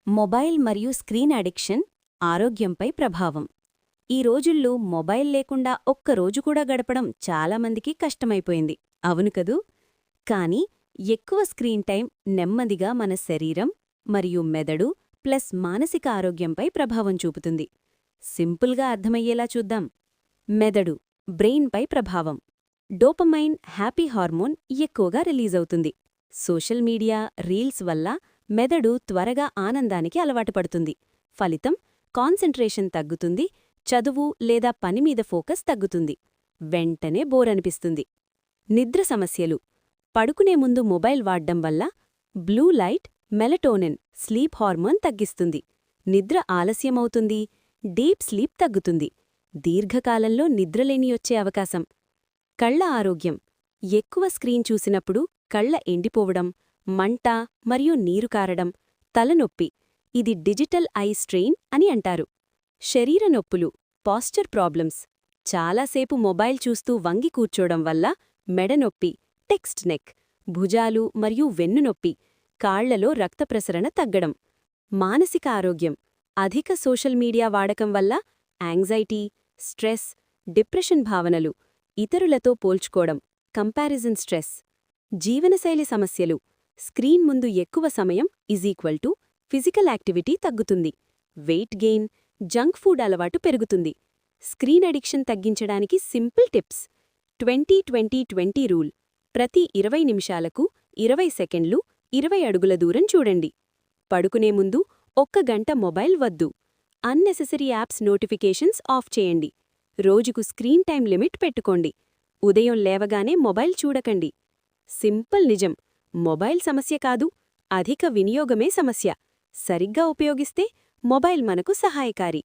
Mobile మరియు screen addiction ఆరోగ్యంపై ప్రభావం. ఈ రోజుల్లో మొబైల్ లేకుండా ఒక్కరోజు కూడా గడపడం చాలామందికి కష్టమైపోయింది, అవును కదూ? కానీ ఎక్కువ స్క్రీన్ టైం నెమ్మదిగా మన శరీరం మరియు మెదడు ప్లస్ మానసిక ఆరోగ్యంపై ప్రభావం చూపుతుంది. సింపుల్గా అర్థమయ్యేలా చూద్దాం. మెదడు బ్రెయిన్పై ప్రభావం. డోపమైన్ హ్యాపీ హార్మోన్ ఎక్కువగా రిలీజవుతుంది. సోషల్ మీడియా రీల్స్ వల్ల మెదడు త్వరగా ఆనందానికి అలవాటు పడుతుంది. ఫలితం కాన్సంట్రేషన్ తగ్గుతుంది, చదువు లేదా పనిమీద ఫోకస్ తగ్గుతుంది. వెంటనే బోర్ అనిపిస్తుంది. నిద్ర సమస్యలు. పడుకునే ముందు మొబైల్ వాడ్డం వల్ల blue light melatonin sleep hormone తగ్గిస్తుంది. నిద్ర ఆలస్యమవుతుంది, డీప్ స్లీప్ తగ్గుతుంది. దీర్ఘకాలంలో నిద్రలేని వచ్చే అవకాశం. కళ్ల ఆరోగ్యం. ఎక్కువ స్క్రీన్ చూసినప్పుడు కళ్ల ఎండిపోవడం, మంట మరియు నీరు కారడం, తలనొప్పి, ఇది డిజిటల్ ఐ స్ట్రెయిన్ అని అంటారు. శరీర నొప్పులు, పాస్చర్ ప్రాబ్లమ్స్. చాలాసేపు మొబైల్ చూస్తూ వంగి కూర్చోవడం వల్ల మెడనొప్పి, టెక్స్ట్ నెక్, భుజాలు మరియు వెన్నునొప్పి, కాళ్లలో రక్త ప్రసరణ తగ్గడం. మానసిక ఆరోగ్యం. అధిక సోషల్ మీడియా వాడకం వల్ల యాంగ్జైటీ, స్ట్రెస్, డిప్రెషన్ భావనలు, ఇతరులతో పోల్చుకోవడం, కంపారిజన్ స్ట్రెస్. జీవనశైలి సమస్యలు. స్క్రీన్ ముందు ఎక్కువ సమయం = ఫిజికల్ యాక్టివిటీ తగ్గుతుంది. వెయిట్ గెయిన్, జంక్ ఫుడ్ అలవాటు పెరుగుతుంది. స్క్రీన్ అడిక్షన్ తగ్గించడానికి సింపుల్ టిప్స్. 20-20-20 రూల్. ప్రతి 20 నిమిషాలకు 20 సెకండ్లు 20 అడుగుల దూరం చూడండి. పడుకునే ముందు 1 గంట మొబైల్ వద్దు. అన్నెసెసరీ యాప్స్ నోటిఫికేషన్స్ ఆఫ్ చేయండి. రోజుకు స్క్రీన్ టైం లిమిట్ పెట్టుకోండి. ఉదయం లేవగానే మొబైల్ చూడకండి. సింపుల్ నిజం, మొబైల్ సమస్య కాదు, అధిక వినియోగమే సమస్య. సరిగ్గా ఉపయోగిస్తే మొబైల్ మనకు సహాయకారి.